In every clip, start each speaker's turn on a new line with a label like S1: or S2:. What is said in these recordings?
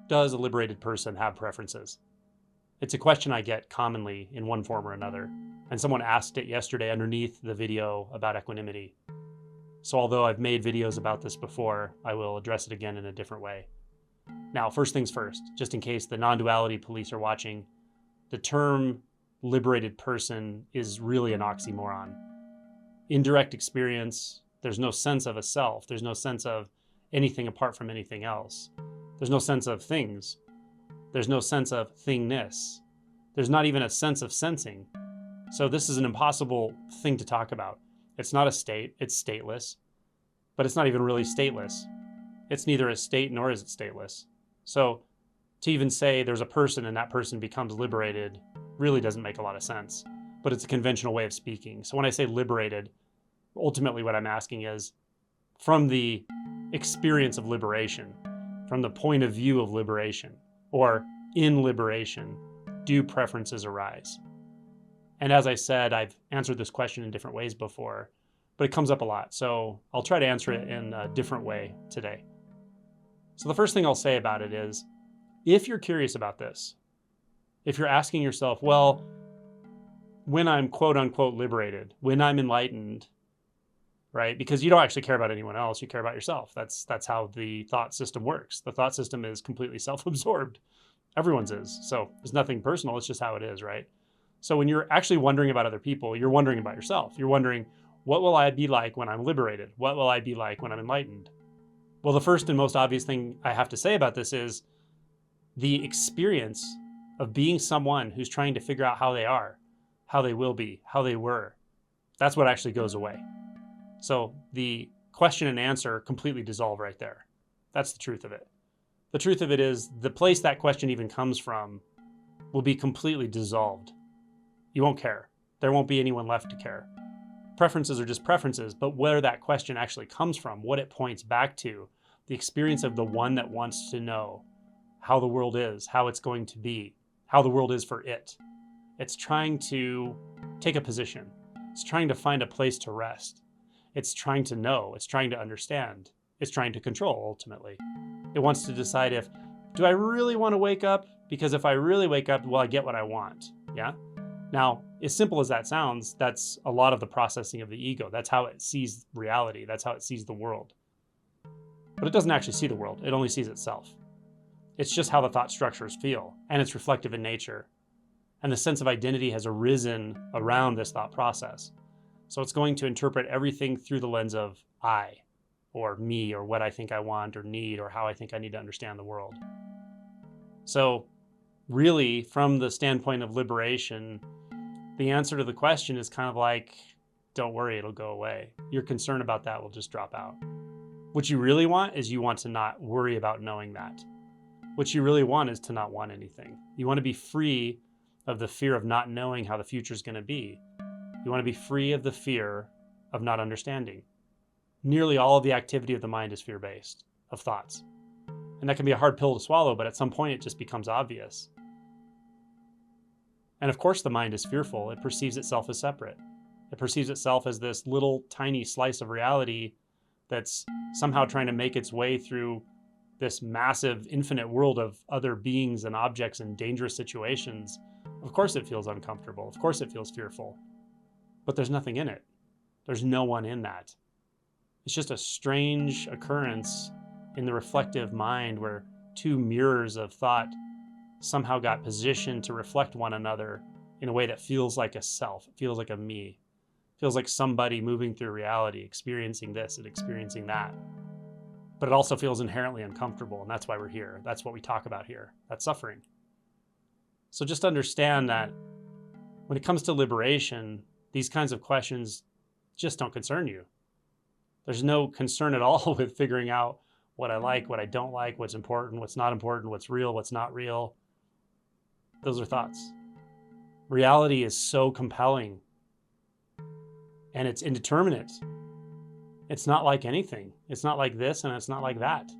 S1: Does a liberated person have preferences? It's a question I get commonly in one form or another, and someone asked it yesterday underneath the video about equanimity. So although I've made videos about this before, I will address it again in a different way. Now, first things first, just in case the non-duality police are watching, the term liberated person is really an oxymoron. Indirect experience, there's no sense of a self. There's no sense of anything apart from anything else. There's no sense of things. There's no sense of thingness. There's not even a sense of sensing. So this is an impossible thing to talk about. It's not a state, it's stateless, but it's not even really stateless. It's neither a state nor is it stateless. So to even say there's a person and that person becomes liberated really doesn't make a lot of sense, but it's a conventional way of speaking. So when I say liberated, ultimately what I'm asking is, from the experience of liberation, from the point of view of liberation, or in liberation, do preferences arise? And as I said, I've answered this question in different ways before, but it comes up a lot. So I'll try to answer it in a different way today. So the first thing I'll say about it is, if you're curious about this, if you're asking yourself, well, when I'm quote unquote liberated, when I'm enlightened, right? Because you don't actually care about anyone else, you care about yourself. That's how the thought system works. The thought system is completely self-absorbed. Everyone's is. So there's nothing personal, it's just how it is, right? So when you're actually wondering about other people, you're wondering about yourself. You're wondering, what will I be like when I'm liberated? What will I be like when I'm enlightened? Well, the first and most obvious thing I have to say about this is the experience of being someone who's trying to figure out how they are, how they will be, how they were. That's what actually goes away. So the question and answer completely dissolve right there. That's the truth of it. The truth of it is the place that question even comes from will be completely dissolved. You won't care. There won't be anyone left to care. Preferences are just preferences, but where that question actually comes from, what it points back to, the experience of the one that wants to know how the world is, how it's going to be, how the world is for it. It's trying to take a position. It's trying to find a place to rest. It's trying to know. It's trying to understand. It's trying to control, ultimately. It wants to decide if, do I really want to wake up? Because if I really wake up, will I get what I want? Yeah? Now, as simple as that sounds, that's a lot of the processing of the ego. That's how it sees reality. That's how it sees the world. But it doesn't actually see the world. It only sees itself. It's just how the thought structures feel, and it's reflective in nature. And the sense of identity has arisen around this thought process. So it's going to interpret everything through the lens of I, or me, or what I think I want or need, or how I think I need to understand the world. So really, from the standpoint of liberation, the answer to the question is kind of like, don't worry, it'll go away. Your concern about that will just drop out. What you really want is you want to not worry about knowing that. What you really want is to not want anything. You want to be free of the fear of not knowing how the future is going to be. You want to be free of the fear of not understanding. Nearly all of the activity of the mind is fear-based, of thoughts. And that can be a hard pill to swallow, but at some point it just becomes obvious. And of course the mind is fearful. It perceives itself as separate. It perceives itself as this little tiny slice of reality that's somehow trying to make its way through this massive infinite world of other beings and objects and dangerous situations. Of course it feels uncomfortable. Of course it feels fearful. But there's nothing in it. There's no one in that. It's just a strange occurrence in the reflective mind where two mirrors of thought somehow got positioned to reflect one another in a way that feels like a self. It feels like a me. It feels like somebody moving through reality, experiencing this and experiencing that. But it also feels inherently uncomfortable, and that's why we're here. That's what we talk about here. That's suffering. So just understand that when it comes to liberation, these kinds of questions just don't concern you. There's no concern at all with figuring out what I like, what I don't like, what's important, what's not important, what's real, what's not real. Those are thoughts. Reality is so compelling, and it's indeterminate. It's not like anything. It's not like this, and it's not like that.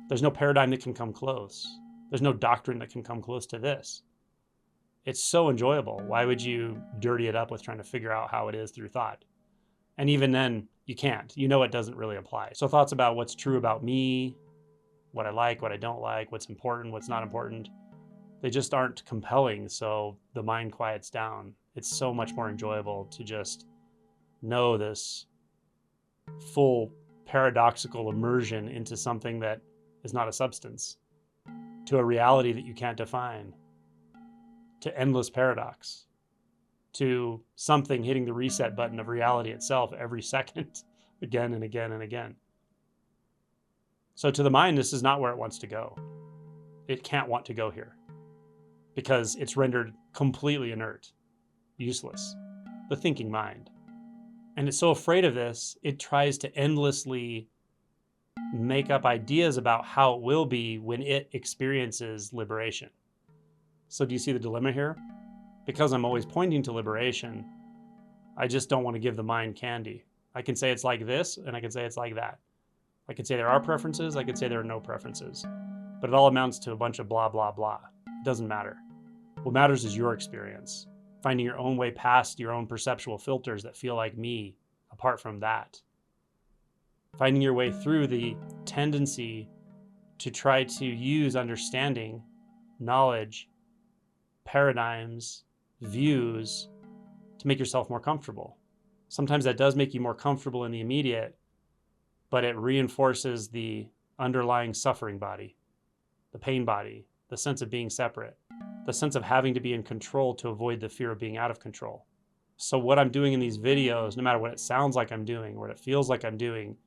S1: There's no paradigm that can come close. There's no doctrine that can come close to this. It's so enjoyable. Why would you dirty it up with trying to figure out how it is through thought? And even then, you can't. You know it doesn't really apply. So thoughts about what's true about me, what I like, what I don't like, what's important, what's not important. They just aren't compelling, so the mind quiets down. It's so much more enjoyable to just know this full paradoxical immersion into something that is not a substance, to a reality that you can't define, to endless paradox, to something hitting the reset button of reality itself every second, again and again and again. So to the mind, this is not where it wants to go. It can't want to go here because it's rendered completely inert, useless, the thinking mind. And it's so afraid of this, it tries to endlessly make up ideas about how it will be when it experiences liberation. So do you see the dilemma here? Because I'm always pointing to liberation, I just don't want to give the mind candy. I can say it's like this, and I can say it's like that. I can say there are preferences, I can say there are no preferences. But it all amounts to a bunch of blah, blah, blah. It doesn't matter. What matters is your experience, finding your own way past your own perceptual filters that feel like me, apart from that. Finding your way through the tendency to try to use understanding, knowledge, paradigms, views to make yourself more comfortable. Sometimes that does make you more comfortable in the immediate, but it reinforces the underlying suffering body, the pain body, the sense of being separate, the sense of having to be in control to avoid the fear of being out of control. So what I'm doing in these videos, no matter what it sounds like I'm doing, what it feels like I'm doing,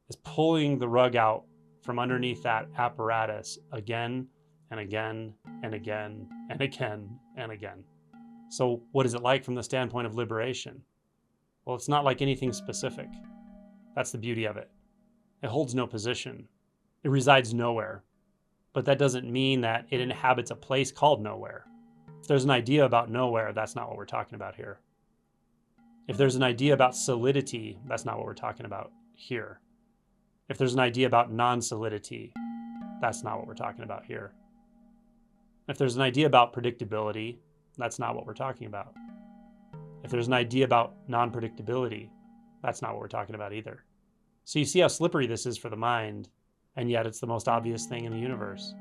S1: is pulling the rug out from underneath that apparatus again and again and again and again and again. So what is it like from the standpoint of liberation? Well, it's not like anything specific. That's the beauty of it. It holds no position. It resides nowhere. But that doesn't mean that it inhabits a place called nowhere. If there's an idea about nowhere, that's not what we're talking about here. If there's an idea about solidity, that's not what we're talking about here. If there's an idea about non-solidity, that's not what we're talking about here. If there's an idea about predictability, that's not what we're talking about. If there's an idea about non-predictability, that's not what we're talking about either. So you see how slippery this is for the mind, and yet it's the most obvious thing in the universe.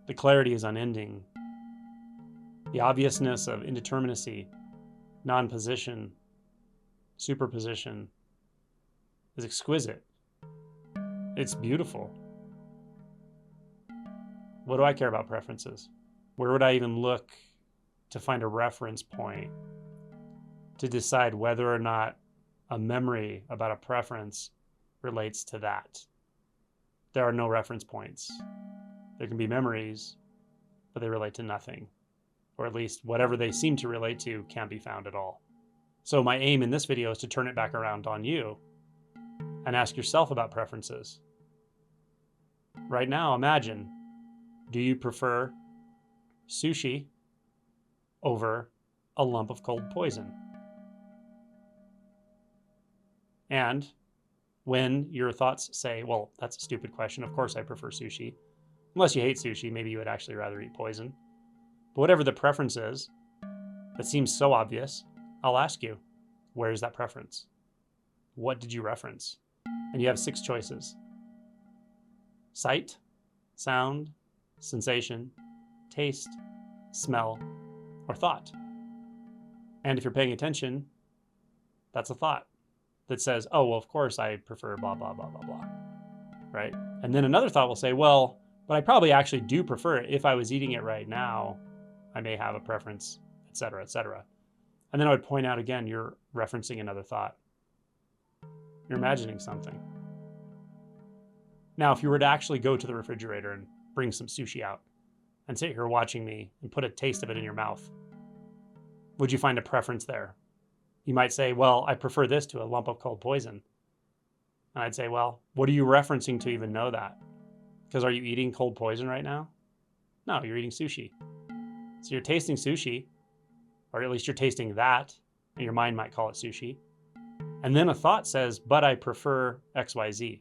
S1: The clarity is unending. The obviousness of indeterminacy, non-position, superposition is exquisite. It's beautiful. What do I care about preferences? Where would I even look to find a reference point to decide whether or not a memory about a preference relates to that? There are no reference points. There can be memories, but they relate to nothing. Or at least whatever they seem to relate to can't be found at all. So my aim in this video is to turn it back around on you and ask yourself about preferences. Right now, imagine, do you prefer sushi over a lump of cold poison? And when your thoughts say, well, that's a stupid question, of course I prefer sushi. Unless you hate sushi, maybe you would actually rather eat poison. But whatever the preference is, that seems so obvious, I'll ask you, where is that preference? What did you reference? And you have 6 choices. Sight, sound, sensation, taste, smell, or thought. And if you're paying attention, that's a thought that says, oh, well, of course I prefer blah, blah, blah, blah, blah, right? And then another thought will say, well, but I probably actually do prefer it. If I was eating it right now, I may have a preference, et cetera, et cetera. And then I would point out again, you're referencing another thought. You're imagining something. Now, if you were to actually go to the refrigerator and bring some sushi out and sit here watching me and put a taste of it in your mouth, would you find a preference there? You might say, well, I prefer this to a lump of cold poison. And I'd say, well, what are you referencing to even know that? Because are you eating cold poison right now? No, you're eating sushi. So you're tasting sushi, or at least you're tasting that, and your mind might call it sushi. And then a thought says, but I prefer XYZ.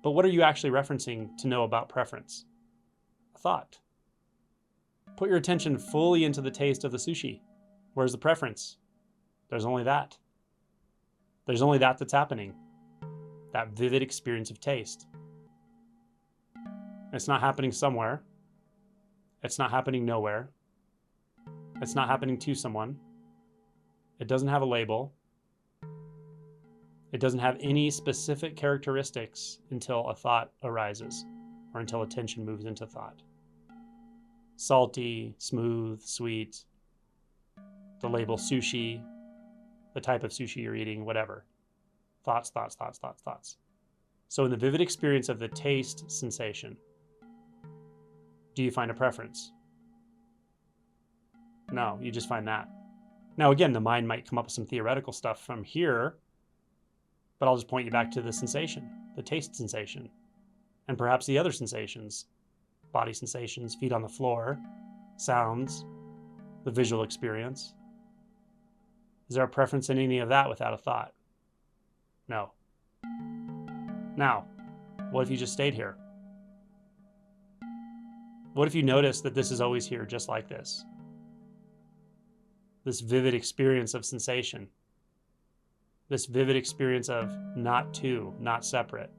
S1: But what are you actually referencing to know about preference? A thought. Put your attention fully into the taste of the sushi. Where's the preference? There's only that. There's only that that's happening. that vivid experience of taste. It's not happening somewhere. It's not happening nowhere. It's not happening to someone. It doesn't have a label. It doesn't have any specific characteristics until a thought arises or until attention moves into thought. Salty, smooth, sweet, the label sushi, the type of sushi you're eating, whatever. Thoughts, thoughts, thoughts, thoughts, thoughts. So in the vivid experience of the taste sensation, do you find a preference? No, you just find that. Now again, the mind might come up with some theoretical stuff from here, but I'll just point you back to the sensation, the taste sensation, and perhaps the other sensations, body sensations, feet on the floor, sounds, the visual experience. Is there a preference in any of that without a thought? No. Now, what if you just stayed here? What if you noticed that this is always here just like this? This vivid experience of sensation. This vivid experience of not two, not separate.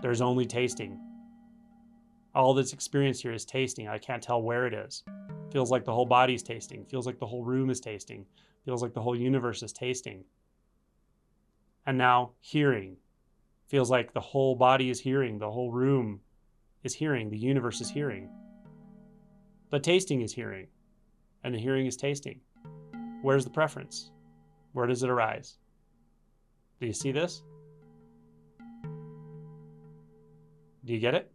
S1: There's only tasting. All that's experienced here is tasting. I can't tell where it is. Feels like the whole body's tasting. Feels like the whole room is tasting. Feels like the whole universe is tasting. And now hearing. Feels like the whole body is hearing. The whole room is hearing. The universe is hearing. But tasting is hearing. And the hearing is tasting. Where's the preference? Where does it arise? Do you see this? Do you get it?